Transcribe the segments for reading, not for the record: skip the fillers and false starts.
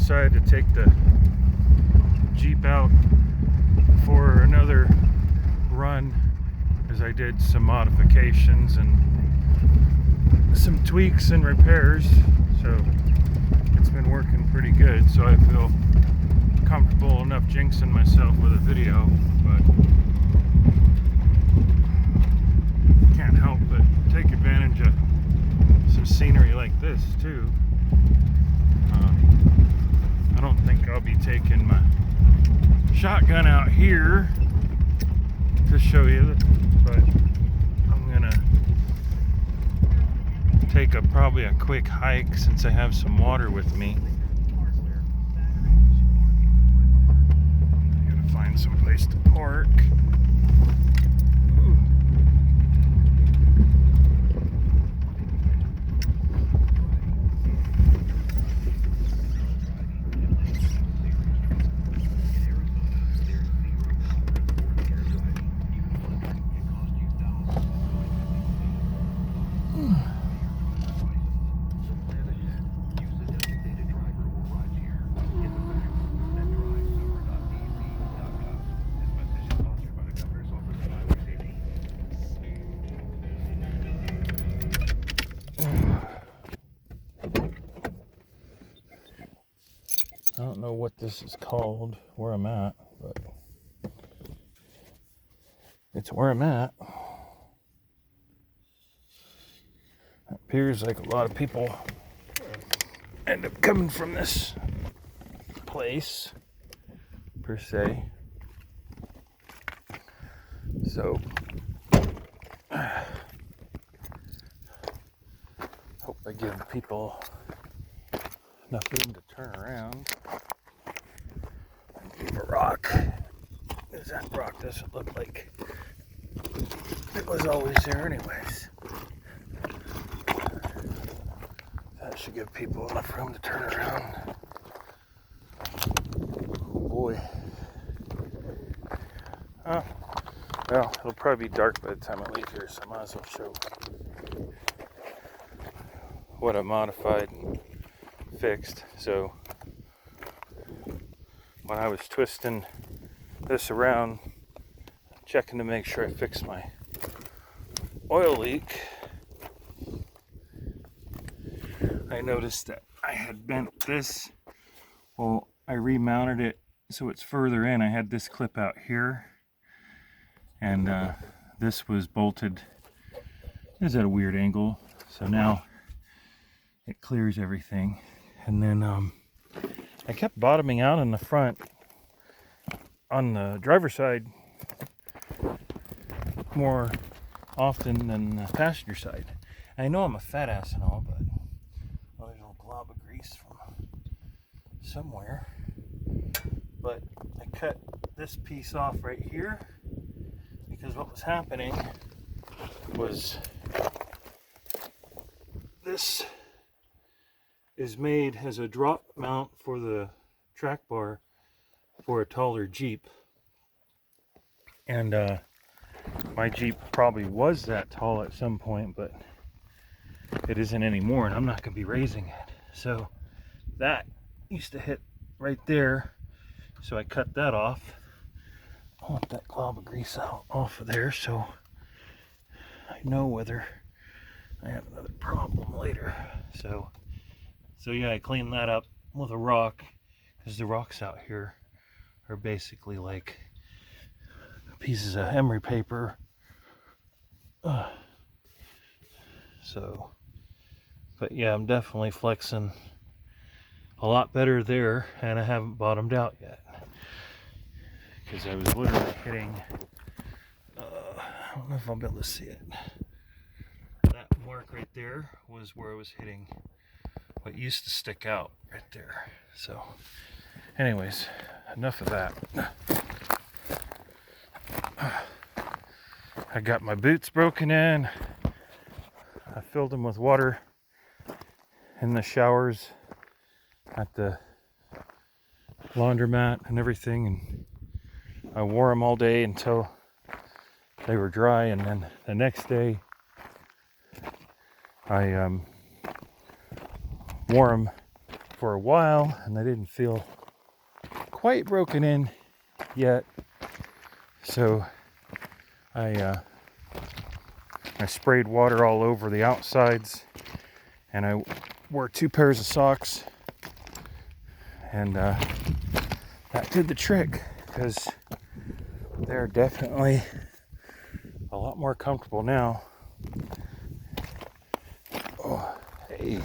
decided to take the Jeep out for another run, as I did some modifications and some tweaks and repairs, so it's been working pretty good. So I feel comfortable enough jinxing myself with a video, but can't help but take advantage of some scenery like this too. I don't think I'll be taking my shotgun out here to show you, but I'm gonna take probably a quick hike since I have some water with me. I gotta find some place to park. I don't know what this is called, where I'm at, but it's where I'm at. It appears like a lot of people end up coming from this place, per se. So, hope I give people enough room to turn around. Leave a rock, because that rock doesn't look like it was always there anyways. That should give people enough room to turn around. Oh boy. Oh, well, it'll probably be dark by the time I leave here, so I might as well show what I modified and fixed. So when I was twisting this around, checking to make sure I fixed my oil leak, I noticed that I had bent this. Well, I remounted it so it's further in. I had this clip out here, and this was bolted. It was at a weird angle, so now it clears everything. And then I kept bottoming out in the front on the driver's side more often than the passenger side. And I know I'm a fat ass and all, but there's a little glob of grease from somewhere. But I cut this piece off right here because what was happening was this is made as a drop mount for the track bar for a taller Jeep. And my Jeep probably was that tall at some point, but it isn't anymore, and I'm not going to be raising it. So that used to hit right there, so I cut that off. I want that glob of grease out off of there so I know whether I have another problem later. So yeah, I cleaned that up with a rock, because the rocks out here are basically like pieces of emery paper. So, but yeah, I'm definitely flexing a lot better there, and I haven't bottomed out yet, because I was literally hitting, I don't know if I'll be able to see it. That mark right there was where I was hitting what used to stick out right there. So anyways, enough of that. I got my boots broken in. I filled them with water in the showers at the laundromat and everything, and I wore them all day until they were dry, and then the next day I wore them for a while and they didn't feel quite broken in yet. So I sprayed water all over the outsides, and I wore 2 pairs of socks, and that did the trick, because they're definitely a lot more comfortable now. Oh, hey.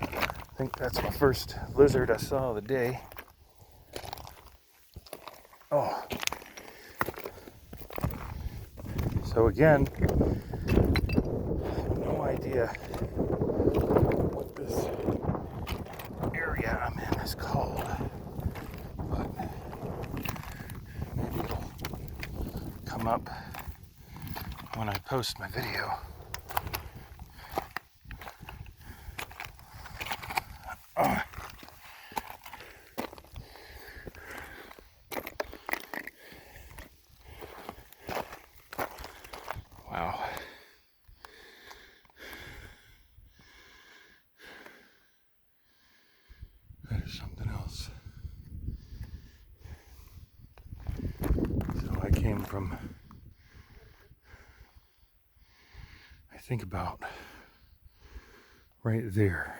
I think that's my first lizard I saw of the day. Oh. So again, no idea what this area I'm in is called, but maybe it'll come up when I post my video. Wow. That is something else. So I came from, I think about right there.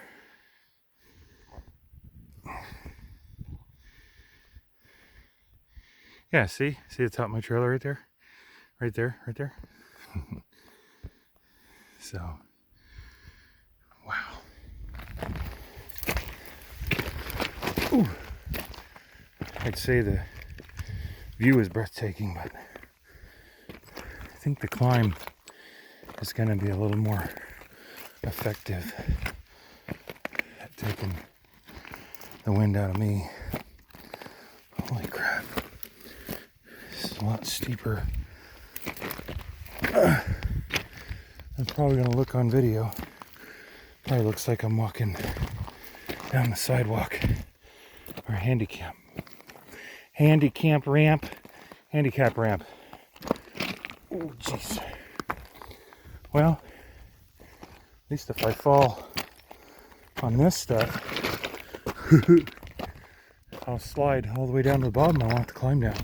Yeah, see the top of my trailer right there? Right there. So, wow. Ooh. I'd say the view is breathtaking, but I think the climb is going to be a little more effective at taking the wind out of me. Holy crap. This is a lot steeper. I'm probably going to look on video. Probably looks like I'm walking down the sidewalk or handicap ramp. Oh, jeez. Well, at least if I fall on this stuff, I'll slide all the way down to the bottom. I won't have to climb down.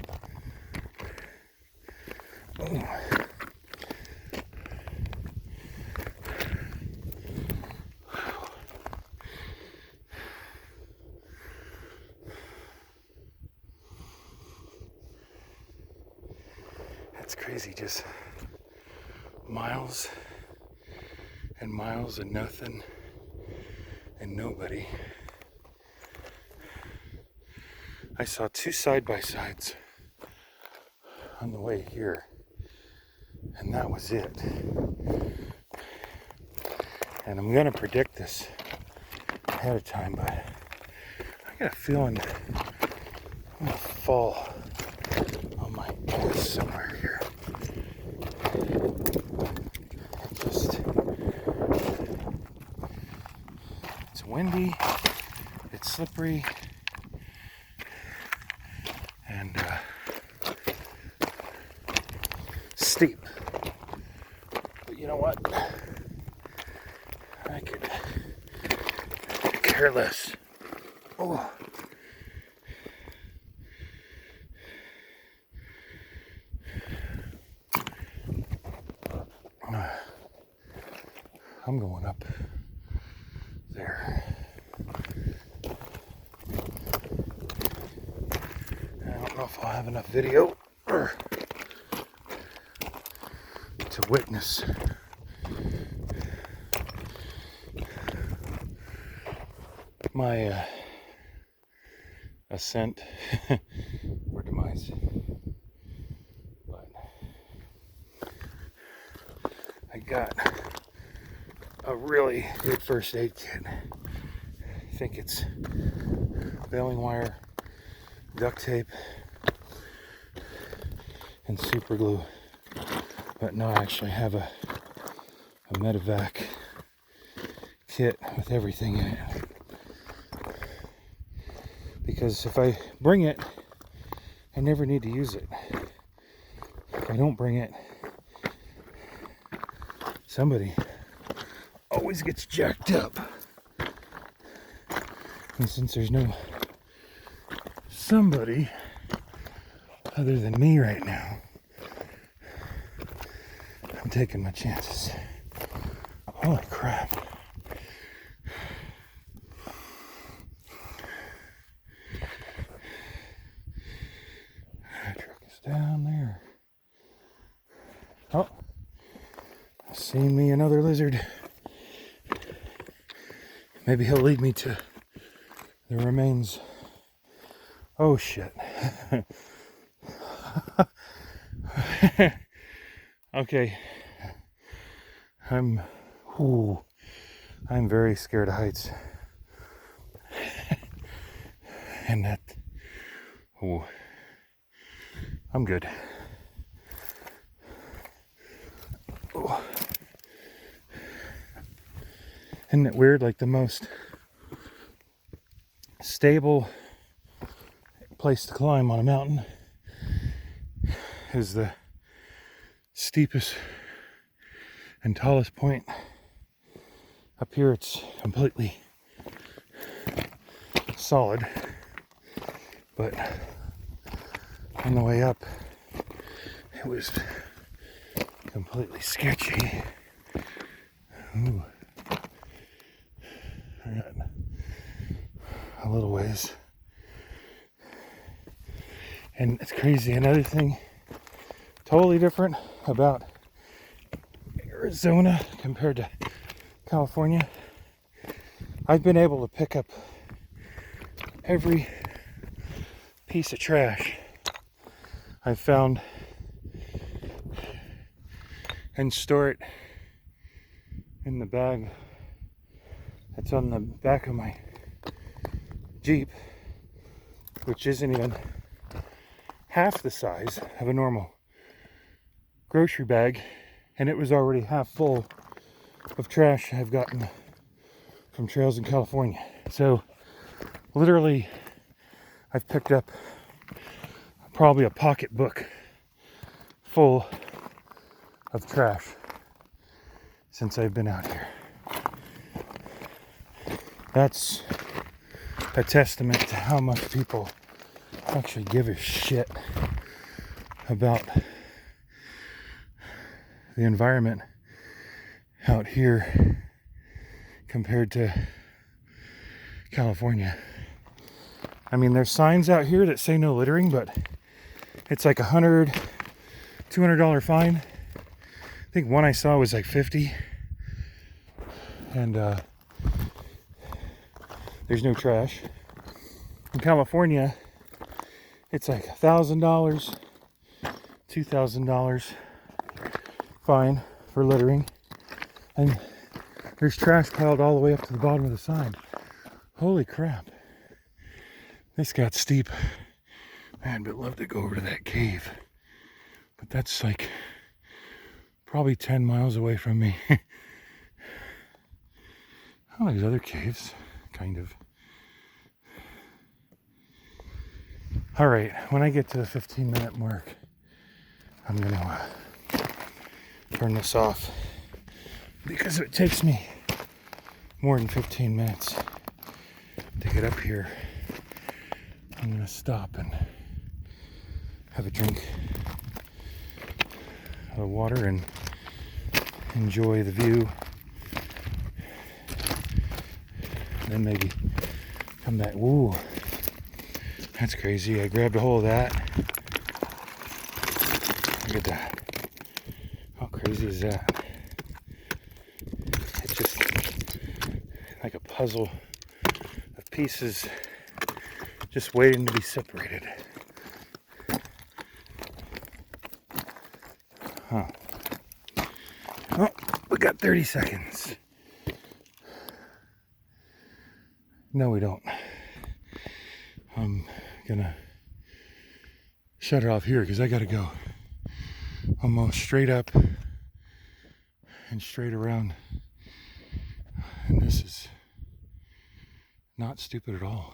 Oh. That's crazy, just miles and miles and nothing and nobody. I saw 2 side-by-sides on the way here, and that was it. And I'm gonna predict this ahead of time, but I got a feeling I'm gonna fall on my ass somewhere here. It's windy, it's slippery, and steep. But you know what? I could care less. Oh. I'm going up there. I don't know if I'll have enough video to witness my ascent or demise, but I got a really good first aid kit. I think it's baling wire, duct tape, and super glue. But no, I actually have a medevac kit with everything in it. Because if I bring it, I never need to use it. If I don't bring it, somebody always gets jacked up. And since there's no somebody other than me right now, I'm taking my chances. Holy crap. That truck is down there. Oh, seen me another lizard. Maybe he'll lead me to the remains. Oh shit. Okay. I'm very scared of heights. And that, I'm good. Oh. Isn't it weird? Like the most stable place to climb on a mountain is the steepest and tallest point. Up here it's completely solid, but on the way up it was completely sketchy. Ooh. I got a little ways. And it's crazy. Another thing totally different about Arizona compared to California, I've been able to pick up every piece of trash I've found and store it in the bag that's on the back of my Jeep, which isn't even half the size of a normal grocery bag, and it was already half full of trash I've gotten from trails in California. So literally I've picked up probably a pocketbook full of trash since I've been out here. That's a testament to how much people actually give a shit about the environment out here compared to California. I mean, there's signs out here that say no littering, but it's like $100, $200 fine. I think one I saw was like 50, and there's no trash. In California, it's like $1,000, $2,000 fine for littering, and there's trash piled all the way up to the bottom of the sign. Holy crap. This got steep. Man, but love to go over to that cave. But that's like probably 10 miles away from me. Oh, there's other caves, kind of. All right, when I get to the 15-minute mark, I'm gonna turn this off because it takes me more than 15 minutes to get up here. I'm gonna stop and have a drink of water and enjoy the view. Then maybe come back. Woo, that's crazy. I grabbed a hold of that. Look at that. How crazy is that? It's just like a puzzle of pieces just waiting to be separated. Huh. Oh, we got 30 seconds. No, we don't. I'm gonna shut it off here because I gotta go almost straight up and straight around. And this is not stupid at all.